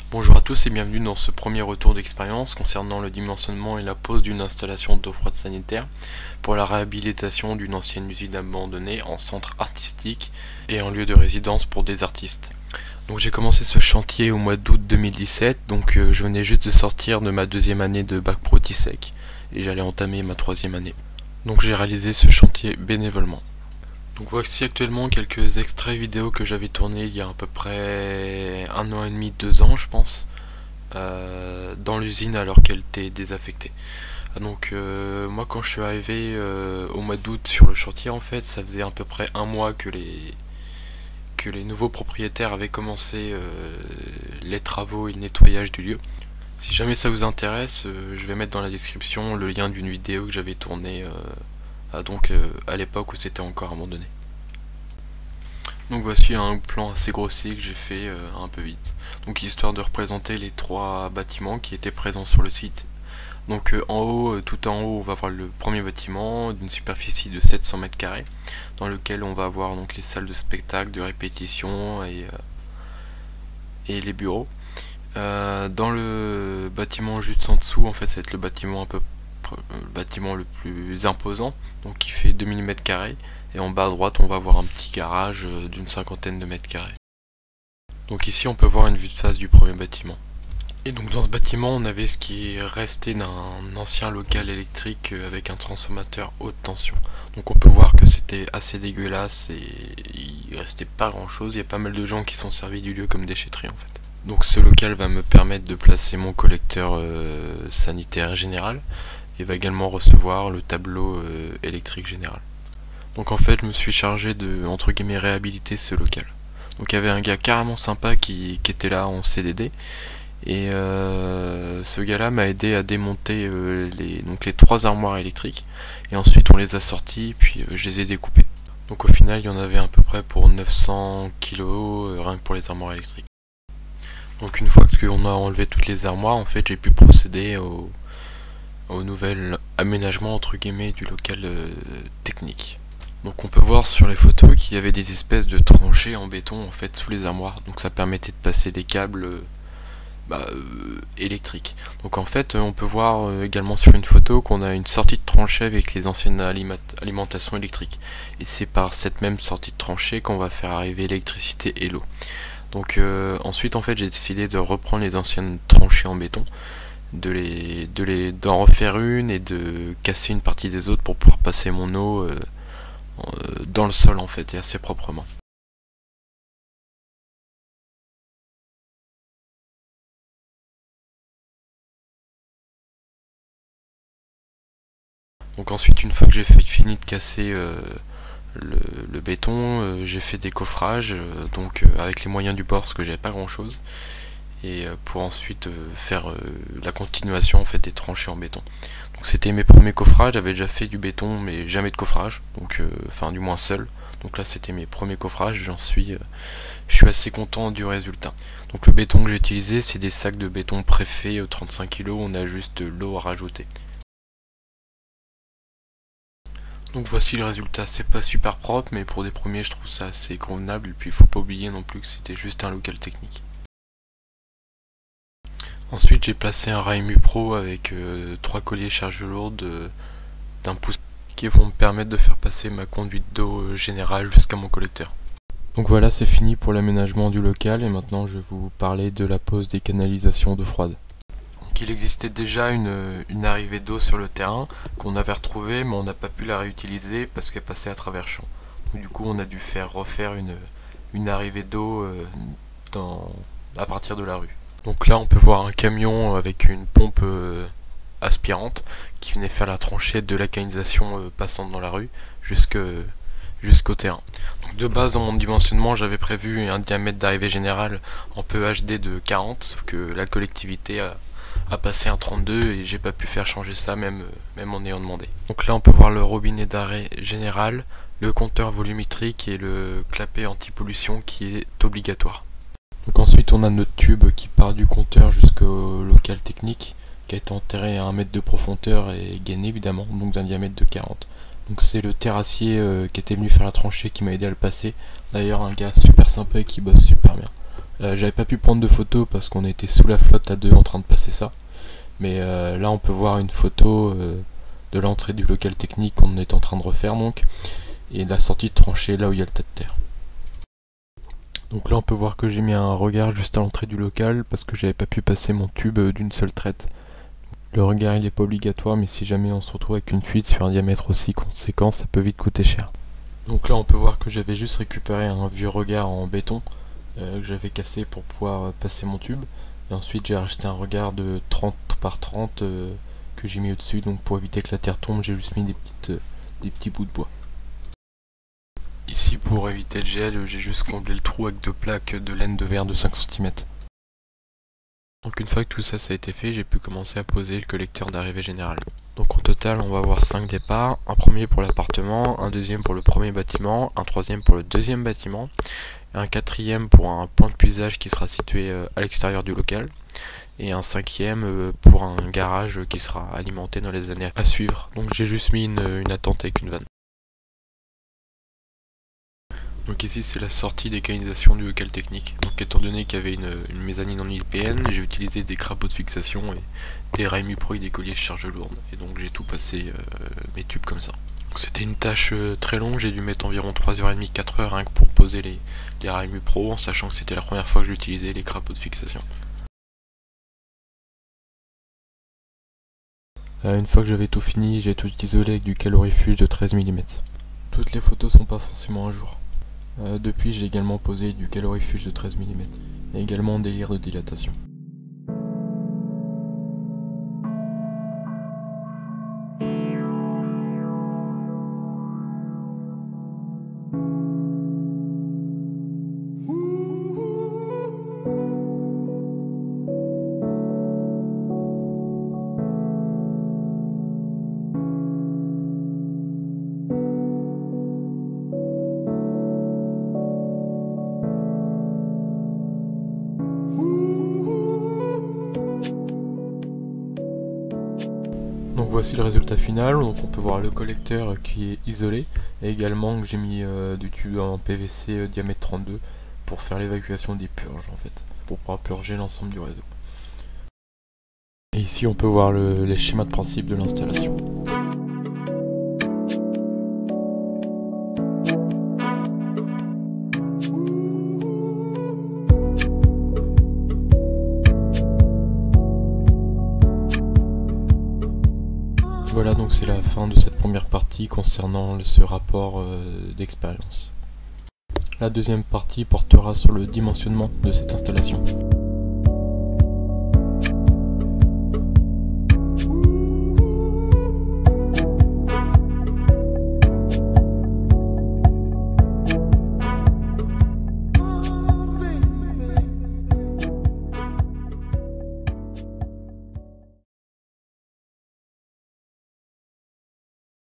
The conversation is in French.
Bonjour à tous et bienvenue dans ce premier retour d'expérience concernant le dimensionnement et la pose d'une installation d'eau froide sanitaire pour la réhabilitation d'une ancienne usine abandonnée en centre artistique et en lieu de résidence pour des artistes. Donc j'ai commencé ce chantier au mois d'août 2017, donc je venais juste de sortir de ma deuxième année de bac pro TISEC et j'allais entamer ma troisième année. Donc j'ai réalisé ce chantier bénévolement. Donc voici actuellement quelques extraits vidéo que j'avais tournés il y a à peu près 1 an et demi, 2 ans je pense, dans l'usine alors qu'elle était désaffectée. Donc moi quand je suis arrivé au mois d'août sur le chantier, en fait ça faisait à peu près un mois que les nouveaux propriétaires avaient commencé les travaux et le nettoyage du lieu. Si jamais ça vous intéresse, je vais mettre dans la description le lien d'une vidéo que j'avais tournée à l'époque où c'était encore abandonné. Donc voici un plan assez grossier que j'ai fait un peu vite. Donc histoire de représenter les trois bâtiments qui étaient présents sur le site. Donc tout en haut, on va voir le premier bâtiment d'une superficie de 700 mètres carrés, dans lequel on va avoir donc les salles de spectacle, de répétition et les bureaux. Dans le bâtiment juste en dessous, en fait, c'est le bâtiment le bâtiment le plus imposant, donc qui fait 2000 mètres carrés, et en bas à droite on va voir un petit garage d'une cinquantaine de mètres carrés. Donc ici on peut voir une vue de face du premier bâtiment. Et donc dans ce bâtiment on avait ce qui est resté d'un ancien local électrique avec un transformateur haute tension. Donc on peut voir que c'était assez dégueulasse et il restait pas grand chose, il y a pas mal de gens qui sont servis du lieu comme déchetterie en fait. Donc ce local va me permettre de placer mon collecteur sanitaire général et va également recevoir le tableau électrique général. Donc en fait je me suis chargé de entre guillemets réhabiliter ce local. Donc il y avait un gars carrément sympa qui était là en CDD et ce gars là m'a aidé à démonter les trois armoires électriques et ensuite on les a sorties puis je les ai découpées. Donc au final il y en avait à peu près pour 900 kg rien que pour les armoires électriques. Donc une fois qu'on a enlevé toutes les armoires, en fait j'ai pu procéder au nouvel aménagement entre guillemets du local technique. Donc on peut voir sur les photos qu'il y avait des espèces de tranchées en béton en fait sous les armoires, donc ça permettait de passer les câbles électriques. Donc en fait on peut voir également sur une photo qu'on a une sortie de tranchée avec les anciennes alimentations électriques, et c'est par cette même sortie de tranchée qu'on va faire arriver l'électricité et l'eau. Donc ensuite en fait j'ai décidé de reprendre les anciennes tranchées en béton, d'en refaire une et de casser une partie des autres pour pouvoir passer mon eau dans le sol en fait et assez proprement. Donc ensuite une fois que j'ai fini de casser le béton, j'ai fait des coffrages avec les moyens du bord parce que j'avais pas grand chose, et pour ensuite faire la continuation en fait des tranchées en béton. Donc c'était mes premiers coffrages, j'avais déjà fait du béton mais jamais de coffrage, donc enfin du moins seul. Donc là c'était mes premiers coffrages, je suis assez content du résultat. Donc le béton que j'ai utilisé c'est des sacs de béton préfet 35 kg, on a juste l'eau à rajouter. Donc voici le résultat, c'est pas super propre mais pour des premiers je trouve ça assez convenable, et puis il faut pas oublier non plus que c'était juste un local technique. Ensuite j'ai placé un rail Mupro avec 3 colliers charge lourde d'un pouce qui vont me permettre de faire passer ma conduite d'eau générale jusqu'à mon collecteur. Donc voilà, c'est fini pour l'aménagement du local, et maintenant je vais vous parler de la pose des canalisations d'eau froide. Donc il existait déjà une arrivée d'eau sur le terrain qu'on avait retrouvée, mais on n'a pas pu la réutiliser parce qu'elle passait à travers champs. Donc du coup on a dû refaire une arrivée d'eau à partir de la rue. Donc là on peut voir un camion avec une pompe aspirante qui venait faire la tranchée de la canalisation passante dans la rue jusqu'au terrain. Donc de base dans mon dimensionnement j'avais prévu un diamètre d'arrivée générale en PEHD de 40, sauf que la collectivité a passé un 32 et j'ai pas pu faire changer ça même en ayant demandé. Donc là on peut voir le robinet d'arrêt général, le compteur volumétrique et le clapet anti-pollution qui est obligatoire. Donc ensuite on a notre tube qui part du compteur jusqu'au local technique, qui a été enterré à 1 mètre de profondeur et gainé évidemment, donc d'un diamètre de 40. Donc c'est le terrassier qui était venu faire la tranchée qui m'a aidé à le passer. D'ailleurs un gars super sympa et qui bosse super bien. J'avais pas pu prendre de photos parce qu'on était sous la flotte à deux en train de passer ça. Mais là on peut voir une photo de l'entrée du local technique qu'on est en train de refaire donc, et de la sortie de tranchée là où il y a le tas de terre. Donc là on peut voir que j'ai mis un regard juste à l'entrée du local parce que j'avais pas pu passer mon tube d'une seule traite. Le regard il est pas obligatoire, mais si jamais on se retrouve avec une fuite sur un diamètre aussi conséquent, ça peut vite coûter cher. Donc là on peut voir que j'avais juste récupéré un vieux regard en béton que j'avais cassé pour pouvoir passer mon tube. Et ensuite j'ai racheté un regard de 30 par 30 que j'ai mis au-dessus, donc pour éviter que la terre tombe j'ai juste mis des petits bouts de bois. Ici pour éviter le gel j'ai juste comblé le trou avec deux plaques de laine de verre de 5 cm. Donc une fois que tout ça a été fait, j'ai pu commencer à poser le collecteur d'arrivée générale. Donc au total on va avoir 5 départs, un premier pour l'appartement, un deuxième pour le premier bâtiment, un troisième pour le deuxième bâtiment, et un quatrième pour un point de puisage qui sera situé à l'extérieur du local, et un cinquième pour un garage qui sera alimenté dans les années à suivre. Donc j'ai juste mis une attente avec une vanne. Donc ici c'est la sortie des canalisations du local technique. Donc étant donné qu'il y avait une mezzanine en IPN, j'ai utilisé des crapauds de fixation et des rails Mupro et des colliers charge lourde. Et donc j'ai tout passé mes tubes comme ça. C'était une tâche très longue, j'ai dû mettre environ 3h30, 4h rien que pour poser les rails Mupro, en sachant que c'était la première fois que j'utilisais les crapauds de fixation. Une fois que j'avais tout fini, j'ai tout isolé avec du calorifuge de 13 mm. Toutes les photos sont pas forcément à jour. Depuis j'ai également posé du calorifuge de 13 mm et également des lyres de dilatation. Donc voici le résultat final. Donc on peut voir le collecteur qui est isolé et également que j'ai mis du tube en PVC diamètre 32 pour faire l'évacuation des purges en fait, pour pouvoir purger l'ensemble du réseau. Et ici on peut voir les schémas de principe de l'installation. Voilà, donc c'est la fin de cette première partie concernant ce rapport d'expérience. La deuxième partie portera sur le dimensionnement de cette installation.